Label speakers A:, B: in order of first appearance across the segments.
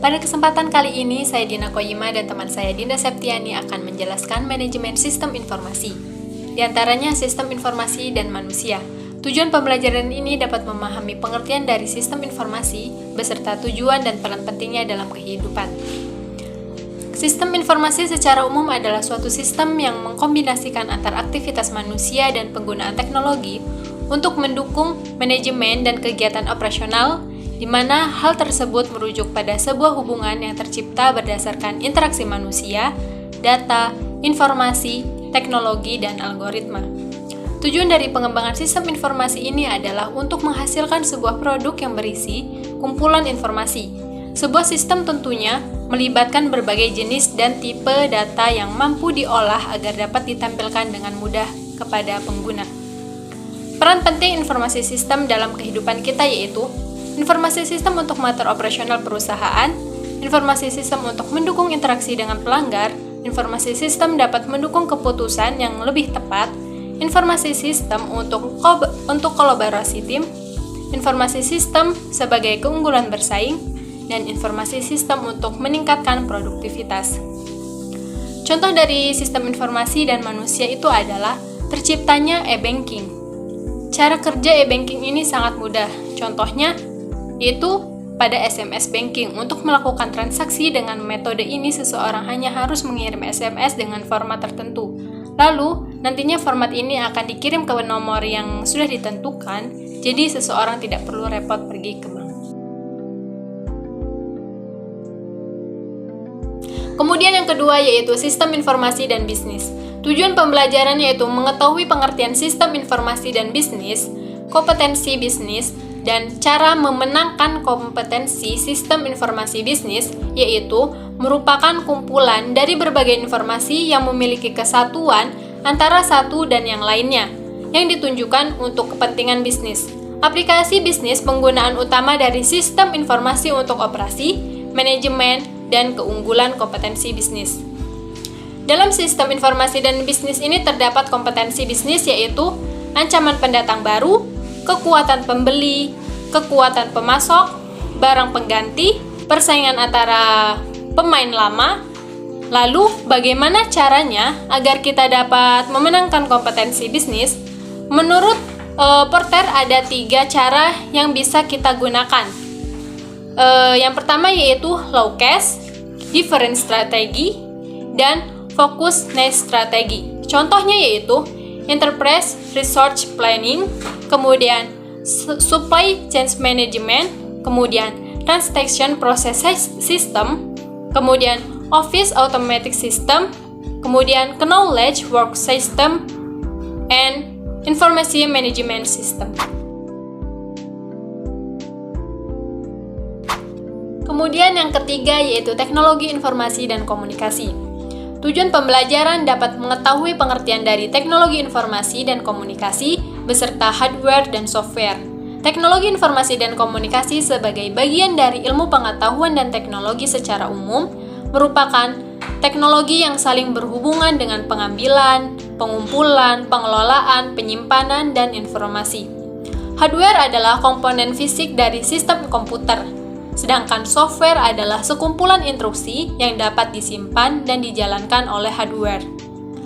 A: Pada kesempatan kali ini, saya Dina Koyima dan teman saya Dinda Septiani akan menjelaskan manajemen sistem informasi. Di antaranya sistem informasi dan manusia. Tujuan pembelajaran ini dapat memahami pengertian dari sistem informasi beserta tujuan dan peran pentingnya dalam kehidupan. Sistem informasi secara umum adalah suatu sistem yang mengkombinasikan antar aktivitas manusia dan penggunaan teknologi untuk mendukung manajemen dan kegiatan operasional, di mana hal tersebut merujuk pada sebuah hubungan yang tercipta berdasarkan interaksi manusia, data, informasi, teknologi, dan algoritma. Tujuan dari pengembangan sistem informasi ini adalah untuk menghasilkan sebuah produk yang berisi kumpulan informasi. Sebuah sistem tentunya melibatkan berbagai jenis dan tipe data yang mampu diolah agar dapat ditampilkan dengan mudah kepada pengguna. Peran penting informasi sistem dalam kehidupan kita yaitu informasi sistem untuk mengatur operasional perusahaan, informasi sistem untuk mendukung interaksi dengan pelanggar, informasi sistem dapat mendukung keputusan yang lebih tepat, informasi sistem untuk kolaborasi tim, informasi sistem sebagai keunggulan bersaing, dan informasi sistem untuk meningkatkan produktivitas. Contoh dari sistem informasi dan manusia itu adalah terciptanya e-banking. Cara kerja e-banking ini sangat mudah. Contohnya yaitu pada SMS banking. Untuk melakukan transaksi dengan metode ini, seseorang hanya harus mengirim SMS dengan format tertentu. Lalu, nantinya format ini akan dikirim ke nomor yang sudah ditentukan, jadi seseorang tidak perlu repot pergi ke bank. Kemudian yang kedua yaitu sistem informasi dan bisnis. Tujuan pembelajaran yaitu mengetahui pengertian sistem informasi dan bisnis, kompetensi bisnis, dan cara memenangkan kompetensi sistem informasi bisnis, yaitu merupakan kumpulan dari berbagai informasi yang memiliki kesatuan antara satu dan yang lainnya, yang ditunjukkan untuk kepentingan bisnis. Aplikasi bisnis penggunaan utama dari sistem informasi untuk operasi, manajemen, dan keunggulan kompetensi bisnis. Dalam sistem informasi dan bisnis ini terdapat kompetensi bisnis yaitu ancaman pendatang baru, kekuatan pembeli, kekuatan pemasok, barang pengganti, persaingan antara pemain lama. Lalu, bagaimana caranya agar kita dapat memenangkan kompetensi bisnis? Menurut Porter ada 3 cara yang bisa kita gunakan. Yang pertama yaitu low cash, different strategi, dan focus niche strategi. Contohnya yaitu enterprise resource planning, kemudian supply chain management, kemudian transaction process system, kemudian office automatic system, kemudian knowledge work system, and information management system. Kemudian yang ketiga yaitu teknologi informasi dan komunikasi. Tujuan pembelajaran dapat mengetahui pengertian dari teknologi informasi dan komunikasi beserta hardware dan software. Teknologi informasi dan komunikasi sebagai bagian dari ilmu pengetahuan dan teknologi secara umum merupakan teknologi yang saling berhubungan dengan pengambilan, pengumpulan, pengelolaan, penyimpanan, dan informasi. Hardware adalah komponen fisik dari sistem komputer. Sedangkan software adalah sekumpulan instruksi yang dapat disimpan dan dijalankan oleh hardware.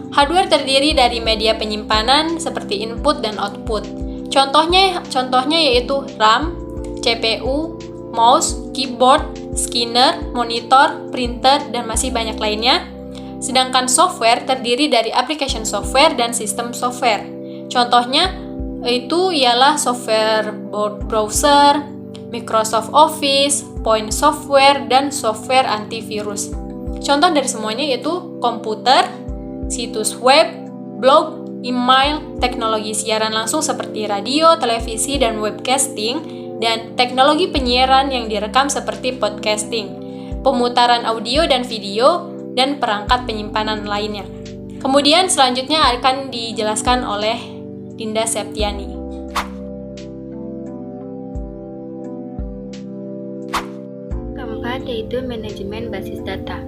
A: Hardware terdiri dari media penyimpanan seperti input dan output. Contohnya yaitu RAM, CPU, mouse, keyboard, scanner, monitor, printer, dan masih banyak lainnya. Sedangkan software terdiri dari application software dan sistem software. Contohnya itu ialah software browser, Microsoft Office, Point Software, dan software antivirus. Contoh dari semuanya yaitu komputer, situs web, blog, email, teknologi siaran langsung seperti radio, televisi, dan webcasting, dan teknologi penyiaran yang direkam seperti podcasting, pemutaran audio dan video, dan perangkat penyimpanan lainnya. Kemudian selanjutnya akan dijelaskan oleh Dinda Septiani.
B: Yaitu manajemen basis data.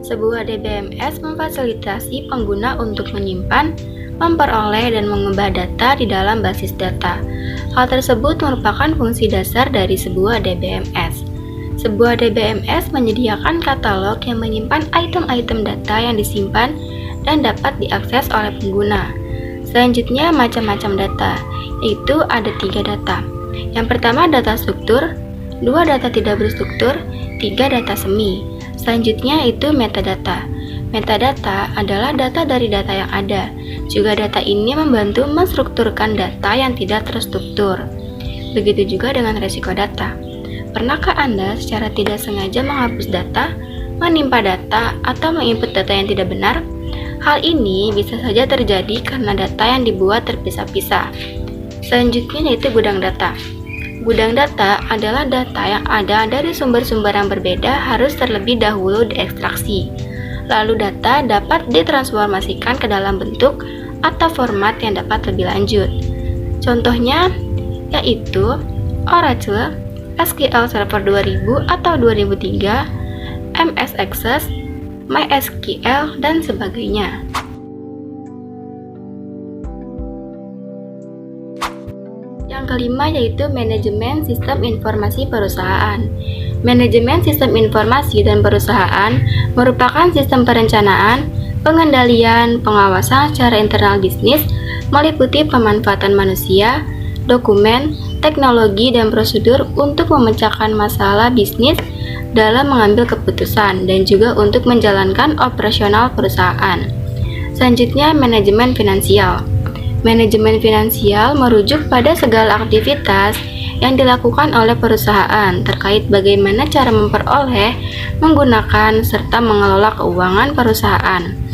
B: Sebuah DBMS memfasilitasi pengguna untuk menyimpan, memperoleh, dan mengubah data di dalam basis data. Hal tersebut merupakan fungsi dasar dari sebuah DBMS. Sebuah DBMS menyediakan katalog yang menyimpan item-item data yang disimpan dan dapat diakses oleh pengguna. Selanjutnya macam-macam data, yaitu ada 3 data. Yang pertama data struktur, 2 data tidak berstruktur, 3 data semi. Selanjutnya itu metadata. Metadata adalah data dari data yang ada. Juga data ini membantu menstrukturkan data yang tidak terstruktur. Begitu juga dengan resiko data. Pernahkah Anda secara tidak sengaja menghapus data, menimpa data, atau menginput data yang tidak benar? Hal ini bisa saja terjadi karena data yang dibuat terpisah-pisah. Selanjutnya yaitu gudang data. Gudang data adalah data yang ada dari sumber-sumber yang berbeda harus terlebih dahulu diekstraksi. Lalu data dapat ditransformasikan ke dalam bentuk atau format yang dapat lebih lanjut. Contohnya yaitu Oracle, SQL Server 2000 atau 2003, MS Access, MySQL, dan sebagainya. Yang kelima yaitu manajemen sistem informasi perusahaan. Manajemen sistem informasi dan perusahaan merupakan sistem perencanaan, pengendalian, pengawasan secara internal bisnis, meliputi pemanfaatan manusia, dokumen, teknologi, dan prosedur untuk memecahkan masalah bisnis dalam mengambil keputusan dan juga untuk menjalankan operasional perusahaan. Selanjutnya, manajemen finansial. Manajemen finansial merujuk pada segala aktivitas yang dilakukan oleh perusahaan terkait bagaimana cara memperoleh, menggunakan, serta mengelola keuangan perusahaan.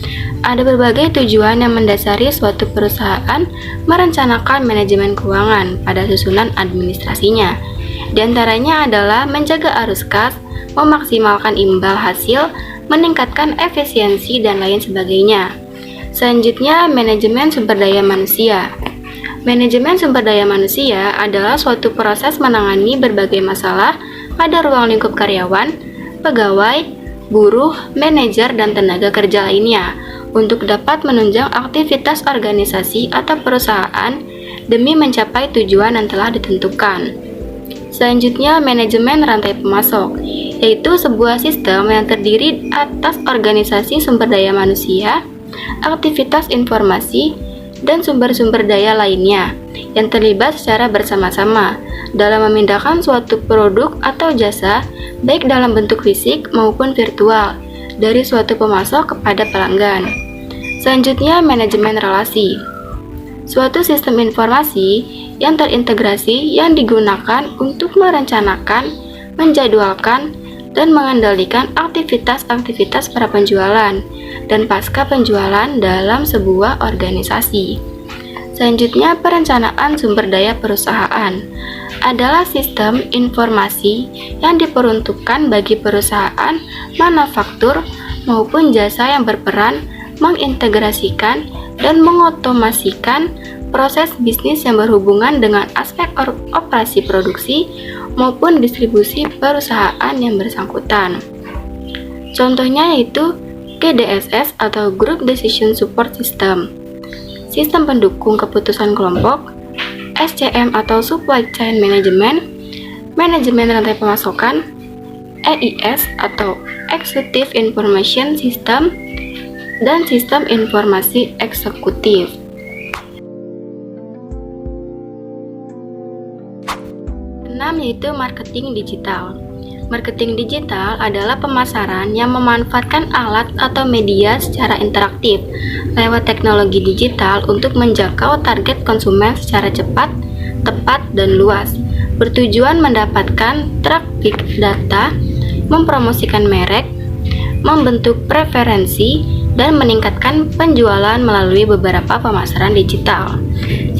B: Ada berbagai tujuan yang mendasari suatu perusahaan merencanakan manajemen keuangan pada susunan administrasinya. Di antaranya adalah menjaga arus kas, memaksimalkan imbal hasil, meningkatkan efisiensi, dan lain sebagainya. Selanjutnya, manajemen sumber daya manusia. Manajemen sumber daya manusia adalah suatu proses menangani berbagai masalah pada ruang lingkup karyawan, pegawai, buruh, manajer, dan tenaga kerja lainnya untuk dapat menunjang aktivitas organisasi atau perusahaan demi mencapai tujuan yang telah ditentukan. Selanjutnya, manajemen rantai pemasok, yaitu sebuah sistem yang terdiri atas organisasi sumber daya manusia, aktivitas informasi, dan sumber-sumber daya lainnya yang terlibat secara bersama-sama dalam memindahkan suatu produk atau jasa baik dalam bentuk fisik maupun virtual dari suatu pemasok kepada pelanggan. Selanjutnya, manajemen relasi. Suatu sistem informasi yang terintegrasi yang digunakan untuk merencanakan, menjadwalkan, dan mengendalikan aktivitas-aktivitas para penjualan dan pasca penjualan dalam sebuah organisasi. Selanjutnya, perencanaan sumber daya perusahaan adalah sistem informasi yang diperuntukkan bagi perusahaan manufaktur maupun jasa yang berperan mengintegrasikan dan mengotomasikan proses bisnis yang berhubungan dengan aspek operasi produksi maupun distribusi perusahaan yang bersangkutan. Contohnya yaitu GDSS atau Group Decision Support System, sistem pendukung keputusan kelompok, SCM atau Supply Chain Management, manajemen rantai pemasakan, EIS atau Executive Information System, dan sistem informasi eksekutif. Keenam yaitu marketing digital. Marketing digital adalah pemasaran yang memanfaatkan alat atau media secara interaktif lewat teknologi digital untuk menjangkau target konsumen secara cepat, tepat, dan luas. Bertujuan mendapatkan traffic data, mempromosikan merek, membentuk preferensi, dan meningkatkan penjualan melalui beberapa pemasaran digital.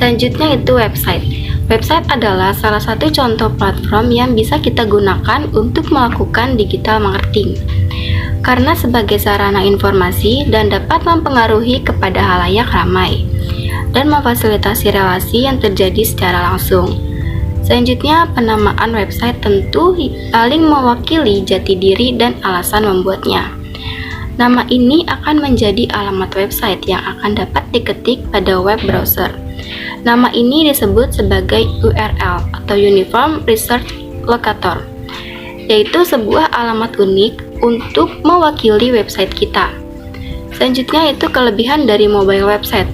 B: Selanjutnya itu website. Website adalah salah satu contoh platform yang bisa kita gunakan untuk melakukan digital marketing karena sebagai sarana informasi dan dapat mempengaruhi kepada halayak ramai dan memfasilitasi relasi yang terjadi secara langsung. Selanjutnya, penamaan website tentu paling mewakili jati diri dan alasan membuatnya. Nama ini akan menjadi alamat website yang akan dapat diketik pada web browser. Nama ini disebut sebagai URL atau Uniform Research Locator. yaitu sebuah alamat unik untuk mewakili website kita. Selanjutnya itu kelebihan dari mobile website.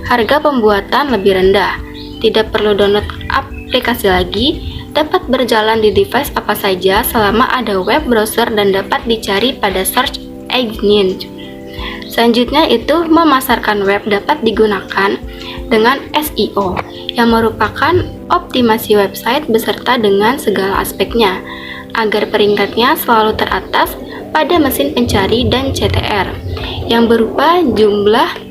B: Harga pembuatan lebih rendah, tidak perlu download aplikasi lagi, dapat berjalan di device apa saja selama ada web browser dan dapat dicari pada search engine. Selanjutnya itu memasarkan web dapat digunakan dengan SEO yang merupakan optimasi website beserta dengan segala aspeknya agar peringkatnya selalu teratas pada mesin pencari dan CTR yang berupa jumlah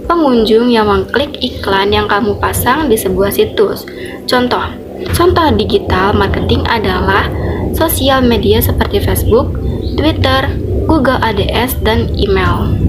B: pengunjung yang mengklik iklan yang kamu pasang di sebuah situs. Contoh digital marketing adalah sosial media seperti Facebook, Twitter, Google ADS, dan email.